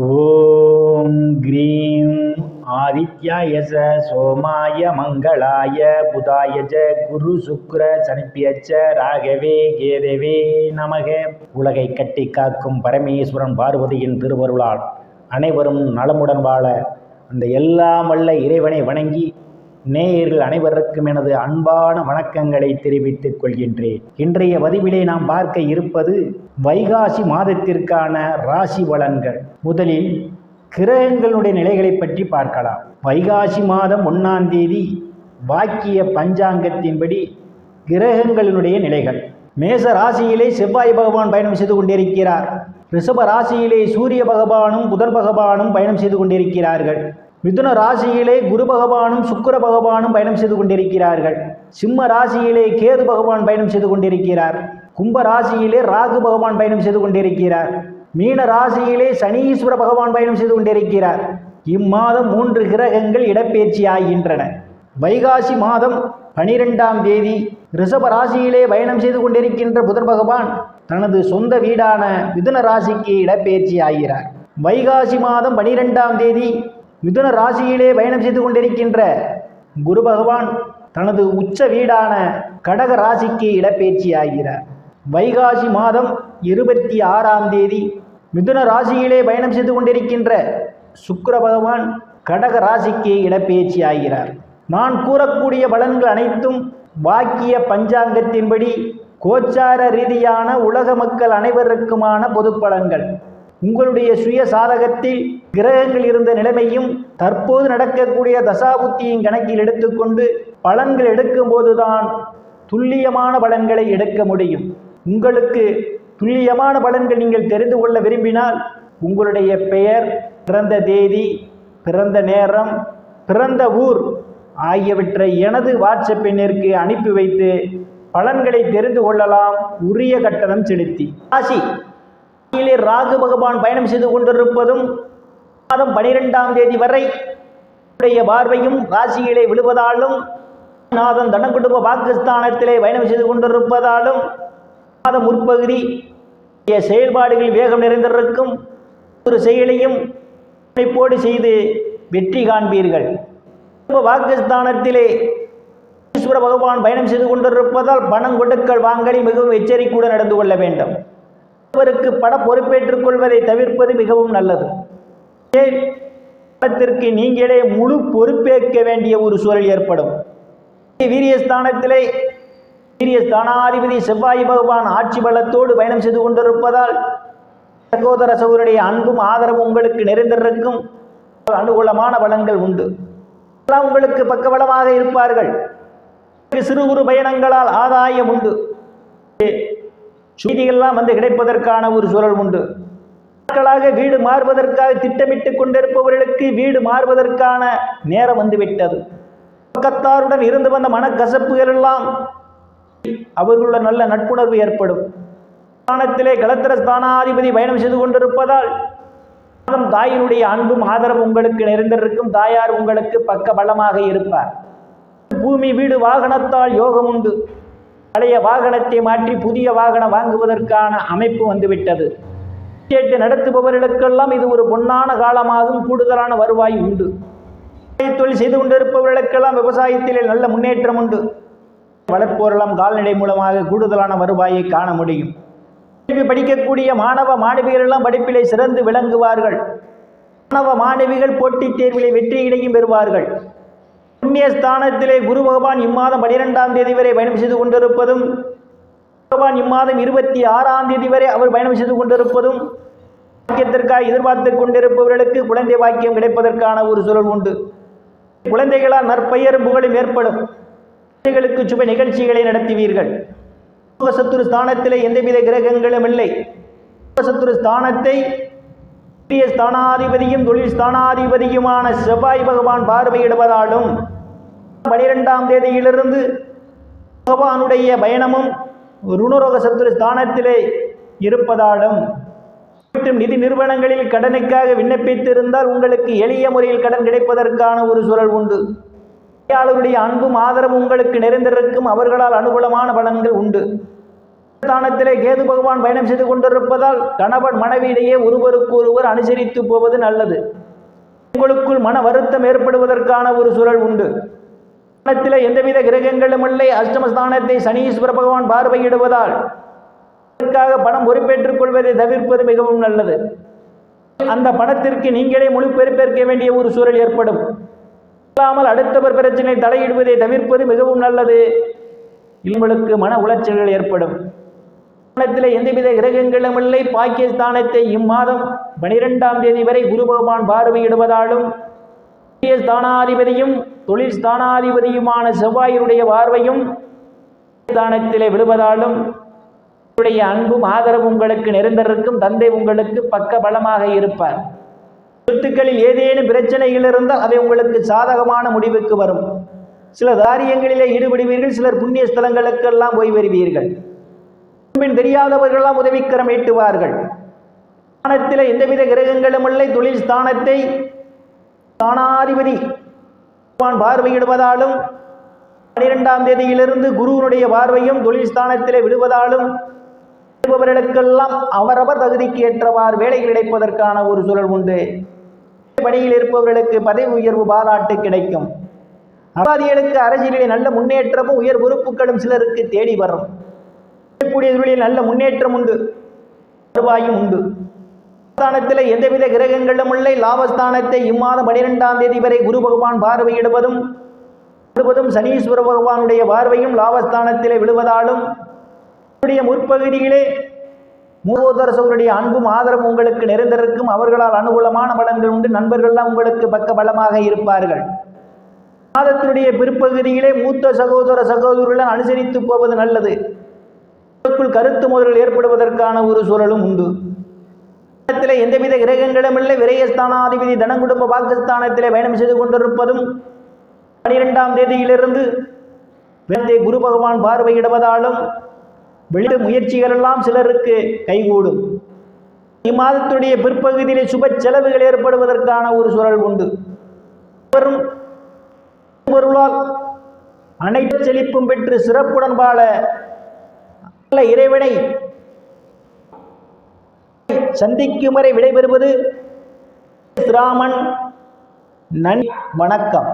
ஓம் cream ஆதித்யாய சோமாய மங்களாய புதாய குரு சுக்ர சனிப்பியச்ச ராகவே கேதவே நமக. உலகை கட்டி காக்கும் பரமேஸ்வரன் பார்வதியின் திருவருளால் அனைவரும் நலமுடன் வாழ அந்த எல்லாம் வல்ல இறைவனை வணங்கி நேயர்கள் அனைவருக்கும் எனது அன்பான வணக்கங்களை தெரிவித்துக் கொள்கின்றேன். இன்றைய பதிவிலே நாம் பார்க்க இருப்பது வைகாசி மாதத்திற்கான ராசி பலன்கள். முதலில் கிரகங்களுடைய நிலைகளை பற்றி பார்க்கலாம். வைகாசி மாதம் 1ஆம் தேதி வாக்கிய பஞ்சாங்கத்தின்படி கிரகங்களினுடைய நிலைகள். மேச ராசியிலே செவ்வாய் பகவான் பயணம் செய்து கொண்டிருக்கிறார். ரிஷப ராசியிலே சூரிய பகவானும் புதன் பகவானும் பயணம் செய்து கொண்டிருக்கிறார்கள். மிதுன ராசியிலே குரு பகவானும் சுக்கிர பகவானும் பயணம் செய்து கொண்டிருக்கிறார்கள். சிம்ம ராசியிலே கேது பகவான் பயணம் செய்து கொண்டிருக்கிறார். கும்ப ராசியிலே ராகு பகவான் பயணம் செய்து கொண்டிருக்கிறார். மீன ராசியிலே சனீஸ்வர பகவான் பயணம் செய்து கொண்டிருக்கிறார். இம்மாதம் 3 கிரகங்கள் இடப்பெயர்ச்சி ஆகின்றன. வைகாசி மாதம் 12ஆம் தேதி ரிஷப ராசியிலே பயணம் செய்து கொண்டிருக்கின்ற புதன் பகவான் தனது சொந்த வீடான மிதுன ராசிக்கு இடப்பெயர்ச்சி ஆகிறார். வைகாசி மாதம் 12ஆம் தேதி மிதுன ராசியிலே பயணம் செய்து கொண்டிருக்கின்ற குரு பகவான் தனது உச்ச வீடான கடக ராசிக்கு இடப்பெயர்ச்சி ஆகிறார். வைகாசி மாதம் 26ஆம் தேதி மிதுன ராசியிலே பயணம் செய்து கொண்டிருக்கின்ற சுக்கிர பகவான் கடக ராசிக்கு இடப்பெயர்ச்சி ஆகிறார். நான் கூறக்கூடிய பலன்கள் அனைத்தும் வாக்கிய பஞ்சாங்கத்தின்படி கோச்சார ரீதியான உலக மக்கள் அனைவருக்குமான பொது பலன்கள். உங்களுடைய சுய சாதகத்தில் கிரகங்கள் இருந்த நிலைமையும் தற்போது நடக்கக்கூடிய தசாபுத்தியின் கணக்கில் எடுத்துக்கொண்டு பலன்கள் எடுக்கும் போதுதான் துல்லியமான பலன்களை எடுக்க முடியும். உங்களுக்கு துல்லியமான பலன்கள் நீங்கள் தெரிந்து கொள்ள விரும்பினால் உங்களுடைய பெயர், பிறந்த தேதி, பிறந்த நேரம், பிறந்த ஊர் ஆகியவற்றை எனது வாட்ஸ்அப் எண்ணிற்கு அனுப்பி வைத்து பலன்களை தெரிந்து கொள்ளலாம், உரிய கட்டணம் செலுத்தி. ராசி ராகு பகவான் பயணம் செய்து கொண்டிருப்பதும் மாதம் 12ஆம் தேதி வரை பார்வையும் ராசியிலே விழுவதாலும் நாதன் தனக்குடும்ப பாகிஸ்தானத்திலே பயணம் செய்து கொண்டிருப்பதாலும் மாதம் முற்பகுதி செயல்பாடுகளில் வேகம் நிறைந்திருக்கும். ஒரு செயலையும் போடு செய்து வெற்றி காண்பீர்கள். பாகிஸ்தானத்திலே ஈஸ்வர பகவான் பயணம் செய்து கொண்டிருப்பதால் பணம் கொடுக்கல் வாங்கலில் மிகவும் எச்சரிக்கையுடன் நடந்து கொள்ள வேண்டும். அவருக்கு பட பொறுப்பேற்றுக் கொள்வதை தவிர்ப்பது மிகவும் நல்லது. பணத்திற்கு நீங்களே முழு பொறுப்பேற்க வேண்டிய ஒரு சூழல் ஏற்படும். வீரியஸ்தானத்திலே வீரியஸ்தானாதிபதி செவ்வாய் பகவான் ஆட்சி பலத்தோடு பயணம் செய்து கொண்டிருப்பதால் சகோதர சகோதரருடைய அன்பும் ஆதரவும் உங்களுக்கு நிறைந்திருக்கும். அனுகூலமான பலன்கள் உண்டு. உங்களுக்கு பக்கபலமாக இருப்பார்கள். சிறு குறு பயணங்களால் ஆதாயம் உண்டு. செய்திகள்லாம் வந்து கிடைப்பதற்கான ஒரு சூழல் உண்டு. நாட்களாக வீடு மாறுவதற்காக திட்டமிட்டுக் கொண்டிருப்பவர்களுக்கு வீடு மாறுவதற்கான நேரம் வந்துவிட்டது. பக்கத்தாருடன் இருந்து வந்த மனக்கசப்புகள் எல்லாம் அவர்களுடன் நல்ல நட்புணர்வு ஏற்படும். ஸ்தானத்திலே களத்திர ஸ்தானாதிபதி பயணம் செய்து கொண்டிருப்பதால் தாயினுடைய அன்பும் ஆதரவும் உங்களுக்கு நிறைந்திருக்கும். தாயார் உங்களுக்கு பக்க பலமாக இருப்பார். பூமி வீடு வாகனத்தால் யோகம் உண்டு. பழைய வாகனத்தை மாற்றி புதிய வாகனம் வாங்குவதற்கான அமைப்பு வந்துவிட்டது. கேட்டு நடத்துபவர்களுக்கெல்லாம் இது ஒரு பொன்னான காலமாகும். கூடுதலான வருவாய் உண்டு. தொழில் செய்து கொண்டிருப்பவர்களுக்கெல்லாம் விவசாயத்திலே நல்ல முன்னேற்றம் உண்டு. வளர்ப்போரெல்லாம் கால்நடை மூலமாக கூடுதலான வருவாயை காண முடியும். படிக்கக்கூடிய மாணவ மாணவிகள் எல்லாம் படிப்பிலே சிறந்து விளங்குவார்கள். மாணவ மாணவிகள் போட்டித் தேர்விலே வெற்றியினையும் பெறுவார்கள். புண்ணியஸ்தானத்திலே குரு பகவான் இம்மாதம் 12ஆம் தேதி வரை பயணம் செய்து கொண்டிருப்பதும் பகவான் இம்மாதம் 26ஆம் தேதி வரை அவர் பயணம் செய்து கொண்டிருப்பதும் வாக்கியத்திற்காக எதிர்பார்த்து கொண்டிருப்பவர்களுக்கு குழந்தை வாக்கியம் கிடைப்பதற்கான ஒரு சூழல் உண்டு. குழந்தைகளால் நற்பெயரும் புகழும் ஏற்படும். குழந்தைகளுக்கு சுப நிகழ்ச்சிகளை நடத்துவீர்கள். சத்துரு ஸ்தானத்திலே எந்தவித கிரகங்களும் இல்லை. சத்துரு ஸ்தானத்தை ஸ்தானாதிபதியும் தொழில் ஸ்தானாதிபதியுமான செவ்வாய் பகவான் பார்வையிடுவதாலும் 12ஆம் தேதியிலிருந்து பகவானுடைய பயணமும் ருணரோக சத்துரு ஸ்தானத்திலே இருப்பதாலும் மற்றும் நிதி நிறுவனங்களில் கடனுக்காக விண்ணப்பித்திருந்தால் உங்களுக்கு எளிய முறையில் கடன் கிடைப்பதற்கான ஒரு சூழல் உண்டு. அவருடைய அன்பும் ஆதரவும் உங்களுக்கு நிறைந்திருக்கும். அவர்களால் அனுகூலமான பலன்கள் உண்டு. ஸ்தானத்திலே கேது பகவான் பயணம் செய்து கொண்டிருப்பதால் கணவன் மனைவியிடையே ஒருவருக்கு ஒருவர் அனுசரித்து போவது நல்லது. உங்களுக்குள் மன வருத்தம் ஏற்படுவதற்கான ஒரு சூழல் உண்டு. ஸ்தானத்திலே எந்தவித கிரகங்களும் இல்லை. அஷ்டமஸ்தானத்தை சனீஸ்வர பகவான் பார்வையிடுவதால் அதற்காக பணம் பொறுப்பேற்றுக் கொள்வதை தவிர்ப்பது மிகவும் நல்லது. அந்த பணத்திற்கு நீங்களே முழு பொறுப்பேற்க வேண்டிய ஒரு சூழல் ஏற்படும். இல்லாமல் அடுத்தவர் பிரச்சனை தலையிடுவதை தவிர்ப்பது மிகவும் நல்லது. உங்களுக்கு மன உளைச்சல்கள் ஏற்படும். ஸ்தானத்திலே எந்தவித கிரகங்களும் இல்லை. பாக்கியஸ்தானத்தை இம்மாதம் 12ஆம் தேதி வரை குரு பகவான் பார்வையிடுவதாலும் ஸ்தானாதிபதியும் தொழில் ஸ்தானாதிபதியுமான செவ்வாயினுடைய பார்வையும் ஸ்தானத்திலே விடுவதாலும் அன்பும் ஆதரவும் உங்களுக்கு நிறைந்திருக்கும். தந்தை உங்களுக்கு பக்க பலமாக இருப்பார். சொத்துக்களில் ஏதேனும் பிரச்சனைகள் இருந்தால் அவை உங்களுக்கு சாதகமான முடிவுக்கு வரும். சில காரியங்களிலே ஈடுபடுவீர்கள். சிலர் புண்ணிய ஸ்தலங்களுக்கெல்லாம் போய் வருவீர்கள். தெரியாதவர்களெல்லாம் உதவிக்கரம் நீட்டுவார்கள். ஸ்தானத்தில் எந்தவித கிரகங்களும் இல்லை. தொழில் ஸ்தானத்தை ஸ்தானாதிபதி பார்வையிடுவதாலும் 12ஆம் தேதியிலிருந்து குருவினுடைய பார்வையும் தொழில் ஸ்தானத்திலே விடுவதாலும் இருப்பவர்களுக்கெல்லாம் அவரவர் தகுதிக்கு ஏற்றவாறு வேலைகள் கிடைப்பதற்கான ஒரு சூழல் உண்டு. பணியில் இருப்பவர்களுக்கு பதவி உயர்வு பாராட்டு கிடைக்கும். அரசியலுக்கு அரசியலில் நல்ல முன்னேற்றமும் உயர் பொறுப்புகளும் சிலருக்கு தேடி வரும். நல்ல முன்னேற்றம் உண்டு, வருவாயும் உண்டு. ஸ்தானத்தில் எந்தவித கிரகங்களும் இல்லை. லாபஸ்தானத்தை இம்மாதம் 12ஆம் தேதி வரை குரு பகவான் பார்வையிடுவதும் சனீஸ்வர பகவானுடைய பார்வையும் லாபஸ்தானத்திலே விழுவதாலும் முற்பகுதியிலே மூதரசவருடைய அன்பும் ஆதரவும் உங்களுக்கு நிறைந்திருக்கும். அவர்களால் அனுகூலமான பலன்கள் உண்டு. நண்பர்கள்லாம் உங்களுக்கு பக்க பலமாக இருப்பார்கள். மாதத்தினுடைய பிற்பகுதியிலே மூத்த சகோதர சகோதரர்களுடன் அனுசரித்து போவது நல்லது. கருத்து மோதல்கள் ஏற்படுவதற்கான ஒரு சூழலும் உண்டு. எந்தவித கிரகங்களும் இல்லை. விரயஸ்தானாதிபதி தனங்குடும்ப பாகிஸ்தானத்திலே பயணம் செய்து கொண்டிருப்பதும் 12ஆம் தேதியிலிருந்து குரு பகவான் பார்வையிடுவதாலும் வெளியிட முயற்சிகள் எல்லாம் சிலருக்கு கைகூடும். இம்மாதத்துடைய பிற்பகுதியிலே சுப செலவுகள் ஏற்படுவதற்கான ஒரு சூழல் உண்டு. பொருளால் அனைத்து செழிப்பும் பெற்று சிறப்புடன் வாழ இறைவனை சந்திக்கும் வரை விடைபெறுவது ராமன். நன்றி, வணக்கம்.